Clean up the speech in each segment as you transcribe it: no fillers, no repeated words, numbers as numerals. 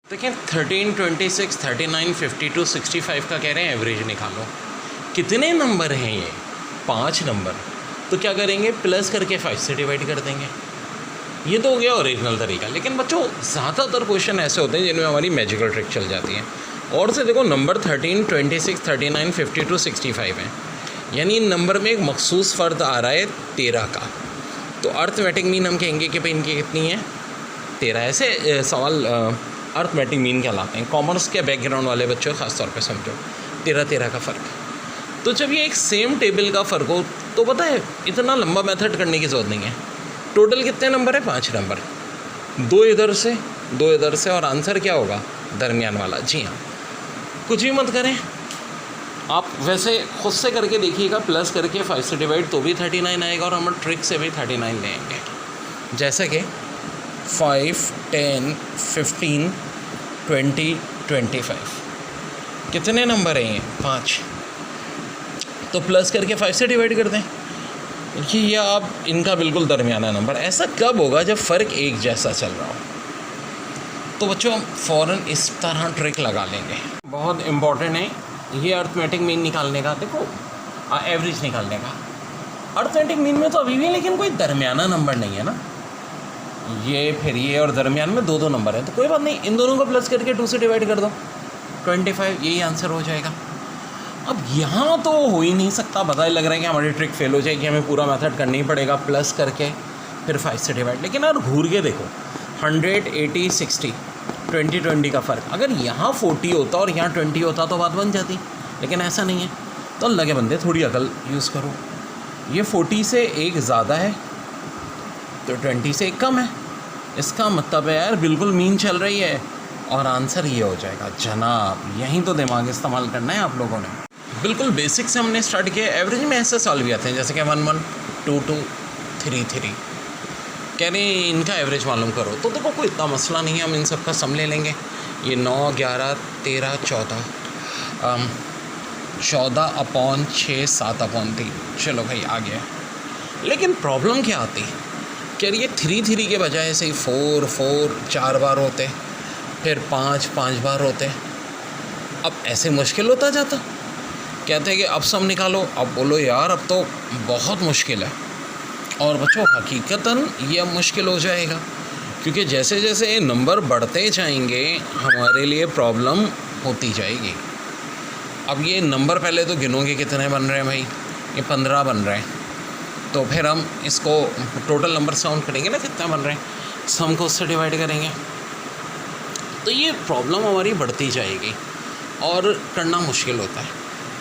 देखिए 13, 26, 39, 52, 65 का कह रहे हैं एवरेज निकालो। कितने नंबर हैं ये? 5 नंबर। तो क्या करेंगे, प्लस करके 5 से डिवाइड कर देंगे। ये तो हो गया ओरिजिनल तरीका। लेकिन बच्चों ज़्यादातर क्वेश्चन ऐसे होते हैं जिनमें हमारी मैजिकल ट्रिक चल जाती है। और से देखो नंबर 13, 26, 39, 52, 65 है, यानी इन नंबर में एक मखसूस फ़र्द आ रहा है 13 का। तो अर्थमेटिक मीन हम कहेंगे कि भाई इनकी कितनी है, 13। ऐसे सवाल अर्थमेटिक मीन कहलाते हैं। कॉमर्स के बैकग्राउंड वाले बच्चों ख़ास तौर पे समझो, 13 का फ़र्क। तो जब ये एक सेम टेबल का फ़र्क हो तो पता है इतना लंबा मेथड करने की ज़रूरत नहीं है। टोटल कितने नंबर है? 5 नंबर, 2 इधर से 2 इधर से, और आंसर क्या होगा? दरमियान वाला। जी हाँ, कुछ भी मत करें आप, वैसे खुद से करके देखिएगा, प्लस करके 5 से डिवाइड तो भी 39 आएगा, और हम ट्रिक से भी 39 लेंगे। जैसे कि 5, 10, 15, 20, 25 कितने नंबर हैं ये? 5। तो प्लस करके 5 से डिवाइड कर दें। देखिए ये आप इनका बिल्कुल दरमियाना नंबर। ऐसा कब होगा? जब फ़र्क एक जैसा चल रहा हो। तो बच्चों हम फ़ौरन इस तरह ट्रिक लगा लेंगे। बहुत इम्पॉर्टेंट है ये अर्थमेटिक मीन निकालने का। देखो एवरेज निकालने का। अर्थमेटिक मीन में तो अभी भी लेकिन कोई दरमियाना नंबर नहीं है ना, ये फिर ये और दरमियान में 2 नंबर है। तो कोई बात नहीं, इन दोनों को प्लस करके 2 से डिवाइड कर दो, 25, यही आंसर हो जाएगा। अब यहाँ तो हो ही नहीं सकता, पता ही लग रहा है कि हमारी ट्रिक फेल हो जाएगी, हमें पूरा मेथड करना ही पड़ेगा, प्लस करके फिर 5 से डिवाइड। लेकिन यार घूर के देखो, 100, 80, 60, 20, 20 का फ़र्क। अगर यहाँ 40 होता और यहाँ 20 होता तो बात बन जाती, लेकिन ऐसा नहीं है। तो लगे बंदे थोड़ी अकल यूज़ करो। ये 40 से 1 ज़्यादा है तो 20 से 1 कम है। इसका मतलब है यार बिल्कुल मीन चल रही है, और आंसर ये हो जाएगा। जनाब यहीं तो दिमाग इस्तेमाल करना है आप लोगों ने। बिल्कुल बेसिक से हमने स्टार्ट किया। एवरेज में ऐसे सॉल्व भी आते हैं, जैसे कि 1, 1, 2, 2, 3, 3। कह रहे हैं इनका एवरेज मालूम करो। तो देखो कोई इतना मसला नहीं है, हम इन सब का सम ले लेंगे। ये 9, 11, 13, 14, 14/6, 7/3। चलो भाई आ गया। लेकिन प्रॉब्लम क्या आती? कह रही है 3, 3 के बजाय ऐसे ही 4, 4 4 बार होते, फिर 5 5 बार होते। अब ऐसे मुश्किल होता जाता। कहते हैं कि अब सम निकालो। अब बोलो यार अब तो बहुत मुश्किल है। और बच्चों हकीकतन ये अब मुश्किल हो जाएगा, क्योंकि जैसे जैसे नंबर बढ़ते जाएंगे हमारे लिए प्रॉब्लम होती जाएगी। अब ये नंबर पहले तो गिनोगे कितने बन रहे हैं भाई, ये 15 बन रहे हैं। तो फिर हम इसको टोटल नंबर साउंड करेंगे ना, कितना बन रहे हैं, सम को उससे डिवाइड करेंगे। तो ये प्रॉब्लम हमारी बढ़ती जाएगी और करना मुश्किल होता है।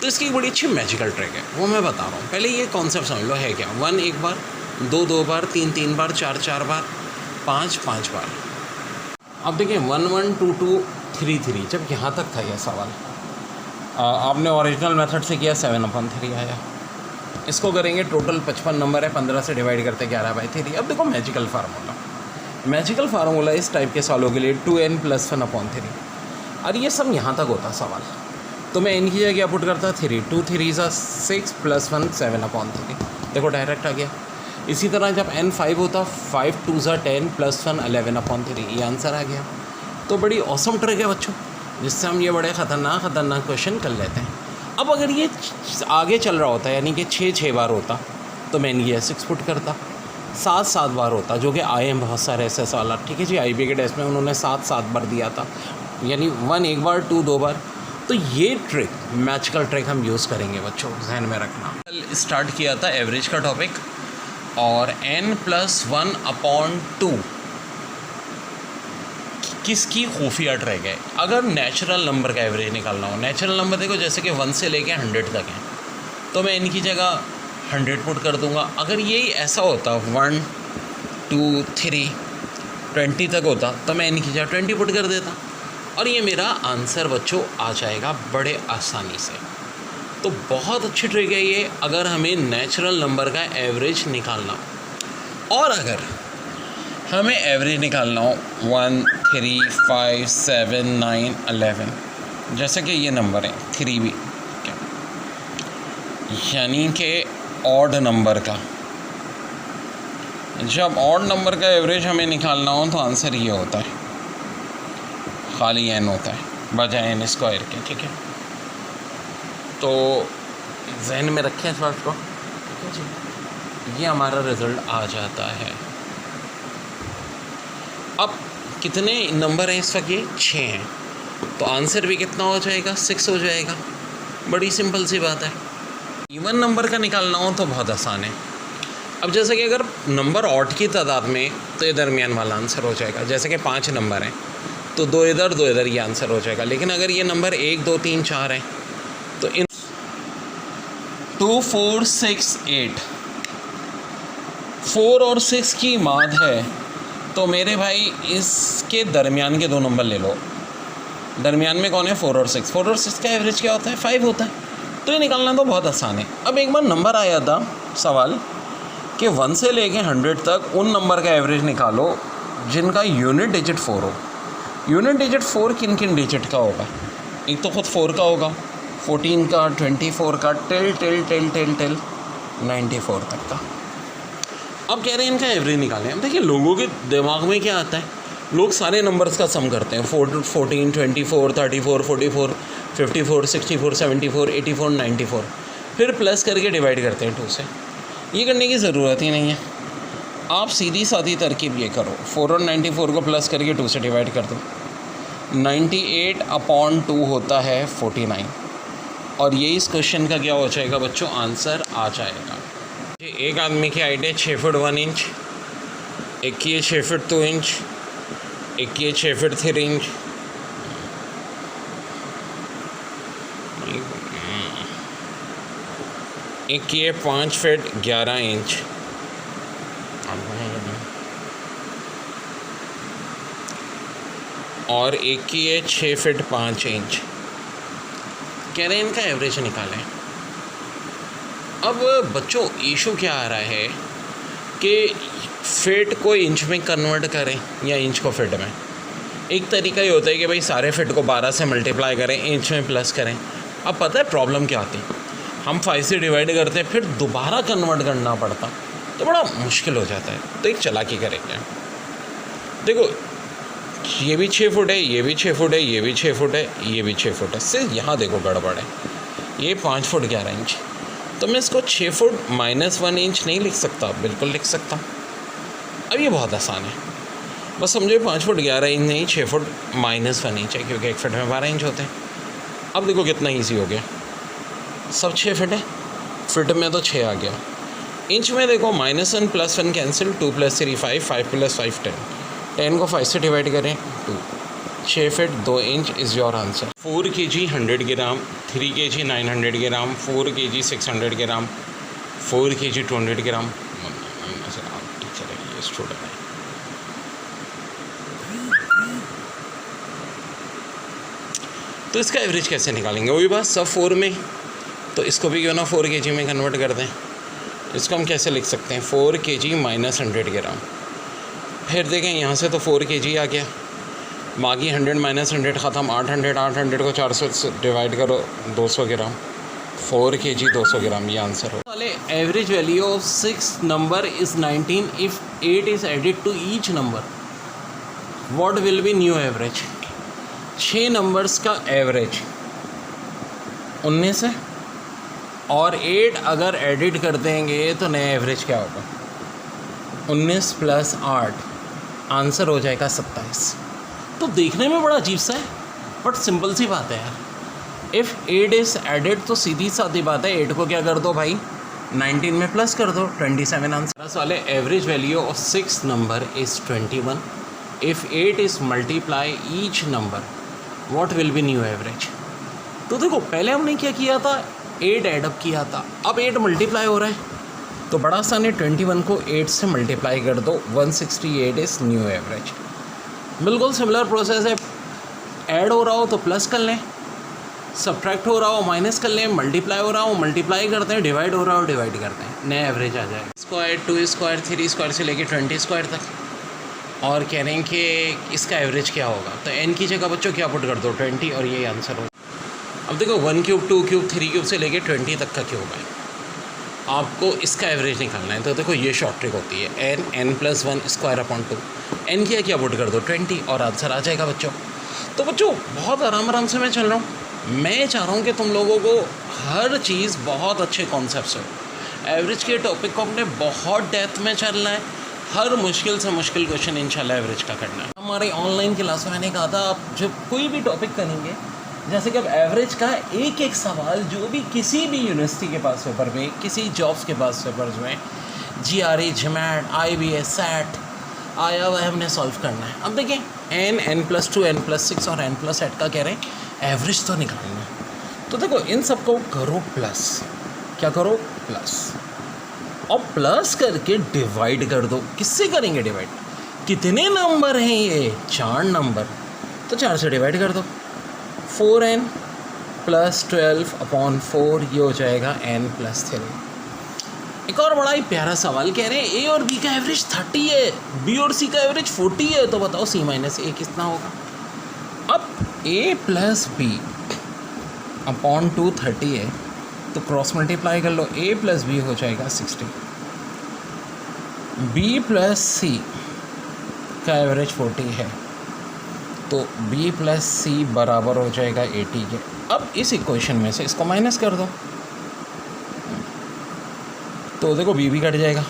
तो इसकी एक बड़ी अच्छी मैजिकल ट्रिक है, वो मैं बता रहा हूँ। पहले ये कॉन्सेप्ट समझ लो है क्या। 1 1 बार, 2 2 बार, 3 3 बार, 4 4 बार, 5 5 बार। अब देखिए 1 1 2 2 3 3, जब यहाँ तक था यह सवाल, आपने ओरिजिनल मेथड से किया 7/3 आया। इसको करेंगे टोटल 55 नंबर है, 15 से डिवाइड करते 11/3। अब देखो मैजिकल फार्मूला इस टाइप के सवालों के लिए 2n + 1/3। और ये सब यहाँ तक होता सवाल, तो मैं n की जगह क्या पुट करता? 3, 2 3 6 + 1 7/3। देखो डायरेक्ट आ गया। इसी तरह जब n 5 होता, 5 2 10 + 1 11/3, ये आंसर आ गया। तो बड़ी औसम ट्रिक है बच्चों, जिससे हम ये बड़े ख़तरनाक क्वेश्चन कर लेते हैं। अब अगर ये आगे चल रहा होता, यानी कि 6 बार होता, तो मैं ये 6 पुट करता। 7 बार होता, जो कि आए हैं बहुत सारे ऐसे सवाल। ठीक है जी, IB के टेस्ट में उन्होंने 7 बार दिया था, यानी 1 1 बार, 2 2 बार। तो ये ट्रिक, मैजिकल ट्रिक हम यूज़ करेंगे बच्चों, जहन में रखना। कल स्टार्ट किया था एवरेज का टॉपिक, और n + 1/2 किसकी खुफिया ट्रिक है। अगर नेचुरल नंबर का एवरेज निकालना हो, नेचुरल नंबर देखो जैसे कि 1 से लेके 100 तक है, तो मैं इनकी जगह 100 पुट कर दूंगा। अगर यही ऐसा होता 1 2 3 20 तक होता, तो मैं इनकी जगह 20 पुट कर देता, और ये मेरा आंसर बच्चों आ जाएगा बड़े आसानी से। तो बहुत अच्छी ट्रिक है ये, अगर हमें नेचुरल नंबर का एवरेज निकालना हो। और अगर हमें एवरेज निकालना हो 1 3 5 7 9 11, जैसे कि ये नंबर है 3 भी, यानी कि ऑड नंबर का, जब ऑड नंबर का एवरेज हमें निकालना हो तो आंसर ये होता है खाली n होता है बजाय n स्क्वायर के, ठीक है। तो जहन में रखें इस बात को, ठीक है जी। ये हमारा रिज़ल्ट आ जाता है। अब कितने नंबर हैं इस वक्त? ये 6 हैं, तो आंसर भी कितना हो जाएगा? 6 हो जाएगा। बड़ी सिंपल सी बात है। इवन नंबर का निकालना हो तो बहुत आसान है। अब जैसे कि अगर नंबर ऑड की तादाद में, तो ये दरमियान वाला आंसर हो जाएगा। जैसे कि 5 नंबर हैं तो 2 इधर ये आंसर हो जाएगा। लेकिन अगर ये नंबर 1 2 3 4 हैं तो इन 2 4 6 8 4 और 6 की माद है, तो मेरे भाई इसके दरमियान के 2 नंबर ले लो। दरमियान में कौन है? 4 और 6। 4 और 6 का एवरेज क्या होता है? 5 होता है। तो ये निकालना तो बहुत आसान है। अब एक बार नंबर आया था सवाल कि 1 से लेके 100 तक उन नंबर का एवरेज निकालो जिनका यूनिट डिजिट 4 हो। यूनिट डिजिट 4 किन किन डिजिट का होगा? एक तो खुद 4 का होगा, 14 का, 24 का, टिल 94 तक का। अब कह रहे हैं इनका एवरेज निकालें। अब देखिए लोगों के दिमाग में क्या आता है, लोग सारे नंबर्स का सम करते हैं। 14, 24, 34, 44, 54, 64, 74, 84, 94, फिर प्लस करके डिवाइड करते हैं 2 से। ये करने की ज़रूरत ही नहीं है। आप सीधी सादी तरकीब ये करो, 4 और 94 को प्लस करके 2 से डिवाइड कर दो। 98/2 होता है 49, और यही इस क्वेश्चन का क्या हो जाएगा बच्चों? आंसर आ जाएगा। एक आदमी की हाइट है 6 फुट 1 इंच, एक की है 6 फुट 2 इंच, एक की है 6 फुट 3 इंच, एक की है 5 फुट 11 इंच, और एक की है 6 फुट 5 इंच। कह रहे हैं इनका एवरेज निकालें। अब बच्चों इशू क्या आ रहा है कि फिट को इंच में कन्वर्ट करें या इंच को फिट में। एक तरीका ये होता है कि भाई सारे फिट को 12 से मल्टीप्लाई करें, इंच में प्लस करें। अब पता है प्रॉब्लम क्या आती है? हम 5 से डिवाइड करते हैं, फिर दोबारा कन्वर्ट करना पड़ता, तो बड़ा मुश्किल हो जाता है। तो एक चालाकी करेंगे। देखो ये भी 6 फुट है, ये भी 6 फुट है, ये भी 6 फुट है, ये भी 6 फुट है। सिर्फ यहाँ देखो गड़बड़ है, ये 5 फुट 11 इंच। तो मैं इसको 6 फुट -1 इंच नहीं लिख सकता? बिल्कुल लिख सकता। अब ये बहुत आसान है, बस समझो 5 फुट 11 इंच नहीं, 6 फुट -1 इंच है, क्योंकि 1 फुट में 12 इंच होते हैं। अब देखो कितना ईजी हो गया, सब 6 फुट है, फिट में तो 6 आ गया। इंच में देखो -1 + 1 कैंसिल, 2 + 3 5, 5 + 5 10, 10 को 5 से डिवाइड करें 2, 6 foot 2 inch is your answer. 4 kg 100 gram, 3 kg 900 gram, 4 kg 600 gram, 4 kg 200 gram. Teacher है ये स्टूडेंट है। तो इसका एवरेज कैसे निकालेंगे? वही बात, सब 4 में, तो इसको भी क्यों ना 4 kg में कन्वर्ट कर दें। इसको हम कैसे लिख सकते हैं? 4 kg - 100 ग्राम। फिर देखें यहाँ से तो 4 kg आ गया, बाकी 100 - 100 ख़त्म, 800 को 400 से डिवाइड करो, 200 ग्राम। 4 kg 200 ग्राम, ये आंसर हो। वाले average value of 6 number is 19 if 8 is added to each number, what will be new average? 6 numbers का एवरेज 19 है, और 8 अगर एडिट कर देंगे तो नया एवरेज क्या होगा? 19 + 8, आंसर हो जाएगा 27। तो देखने में बड़ा अजीब सा है, बट सिंपल सी बात है यार। इफ़ 8 इज़ एडिड, तो सीधी सादी बात है, 8 को क्या कर दो भाई, 19 में प्लस कर दो, 27 आंसर। वाले average value of 6 number is 21 if 8 is multiply each number, what will be new average? तो देखो पहले हमने क्या किया था, 8 एडअप किया था, अब 8 मल्टीप्लाई हो रहा है, तो बड़ा आसान है, 21 को 8 से मल्टीप्लाई कर दो, 168 इज़ न्यू एवरेज। बिल्कुल सिमिलर प्रोसेस है, ऐड हो रहा हो तो प्लस कर लें, सब्ट्रैक्ट हो रहा हो माइनस कर लें, मल्टीप्लाई हो रहा हो मल्टीप्लाई करते हैं, डिवाइड हो रहा हो डिवाइड करते हैं, नया एवरेज आ जाएगा। स्क्वायर 2 स्क्वायर 3 स्क्वायर से लेके 20 स्क्वायर तक, और कह रहे हैं कि इसका एवरेज क्या होगा, तो n की जगह बच्चों क्या पुट कर दो, 20, और ये आंसर हो। अब देखो 1 क्यूब 2 क्यूब 3 क्यूब से लेके 20 तक का क्यूब है, आपको इसका एवरेज निकालना है। तो देखो ये शॉर्ट ट्रिक होती है, n + 1 स्क्वायर अपॉन 2, n की क्या पुट कर दो 20, और आंसर आ जाएगा बच्चों। तो बच्चों बहुत आराम से मैं चल रहा हूँ। मैं चाह रहा हूँ कि तुम लोगों को हर चीज़ बहुत अच्छे कॉन्सेप्ट हो। एवरेज के टॉपिक को अपने बहुत डेप्थ में चलना है। हर मुश्किल से मुश्किल क्वेश्चन इंशाल्लाह एवरेज का करना है। हमारी ऑनलाइन क्लास में मैंने कहा था, आप जब कोई भी टॉपिक करेंगे, जैसे कि अब एवरेज का एक एक सवाल जो भी किसी भी यूनिवर्सिटी के पास पेपर में, किसी जॉब्स के पास पेपर्स में, GRE, GMAT, IBS, SAT आया हुआ है, हमने सॉल्व करना है। अब देखिए n, n+2, n+6 और n+8 का कह रहे हैं एवरेज तो निकालना है। तो देखो इन सबको करो प्लस, क्या करो प्लस, और प्लस करके डिवाइड कर दो। किससे करेंगे डिवाइड? कितने नंबर हैं ये? 4 नंबर, तो 4 से डिवाइड कर दो। 4n + 12/4 ये हो जाएगा n+3। एक और बड़ा ही प्यारा सवाल कह रहे हैं a और b का एवरेज 30 है, b और c का एवरेज 40 है, तो बताओ c - a कितना होगा? अब a + b/2 30 है, तो क्रॉस मल्टीप्लाई कर लो, a + b हो जाएगा 60, b + c का एवरेज 40 है, तो b + c बराबर हो जाएगा 80 के। अब इस इक्वेशन में से इसको माइनस कर दो, तो देखो b भी कट जाएगा,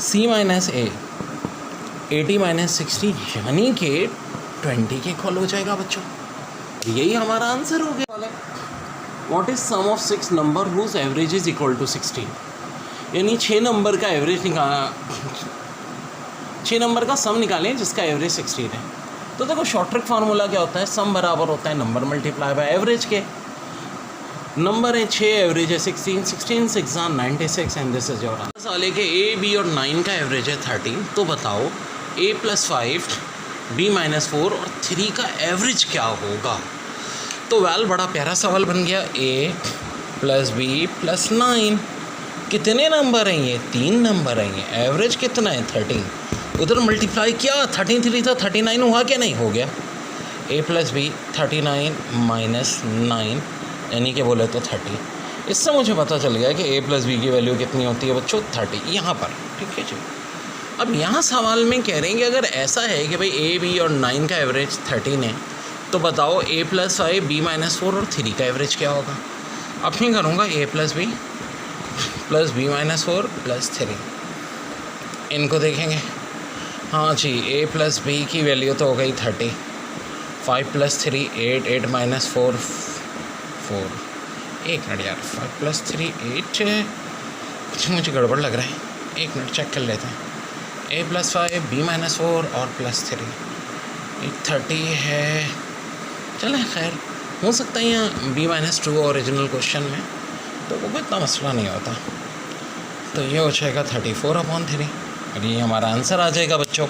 c - a 80 - 60 यानी कि 20 के इक्वल हो जाएगा बच्चों। यही हमारा आंसर हो गया। What is sum of 6 number whose average is equal to 16? यानी 6 नंबर का एवरेज निकाला, 6 नंबर का सम निकालें जिसका एवरेज 16 है। तो देखो शॉर्ट ट्रिक फार्मूला क्या होता है? सम बराबर होता है नंबर मल्टीप्लाई बाय एवरेज के। नंबर है 6, एवरेज है 16, 16 6 96 and this is your answer. साले के a, b और 9 का एवरेज है 13, तो बताओ a + 5, b - 4 और 3 का एवरेज क्या होगा? तो वेल बड़ा प्यारा सवाल बन गया। a + b + 9 कितने नंबर हैं ये? 3 नंबर हैं ये। एवरेज कितना है? 13। उधर मल्टीप्लाई किया, 13 3 था 39 हुआ क्या? नहीं हो गया। a + b 39 - 9 यानी कि बोले तो 30। इससे मुझे पता चल गया कि a + b की वैल्यू कितनी होती है बच्चों? 30 यहाँ पर। ठीक है जी। अब यहाँ सवाल में कह रहे हैं कि अगर ऐसा है कि भाई a, b और 9 का एवरेज 13 है, तो बताओ a + 5, b - 4 और 3 का एवरेज क्या होगा? अब मैं करूँगा a + b + b - 4 + 3, इनको देखेंगे। हाँ जी, a + b की वैल्यू तो हो गई 30, 5 + 3 8, 8 - 4 4। एक मिनट यार, 5 + 3 8, कुछ मुझे गड़बड़ लग रहा है, एक मिनट चेक कर लेते हैं। a + 5, b - 4 और +3, 30 है। चलें खैर, हो सकता है यहाँ b - 2 ओरिजिनल क्वेश्चन में, तो वो इतना मसला नहीं होता। तो ये हो जाएगा 34/3 और ये हमारा आंसर आ जाएगा बच्चों।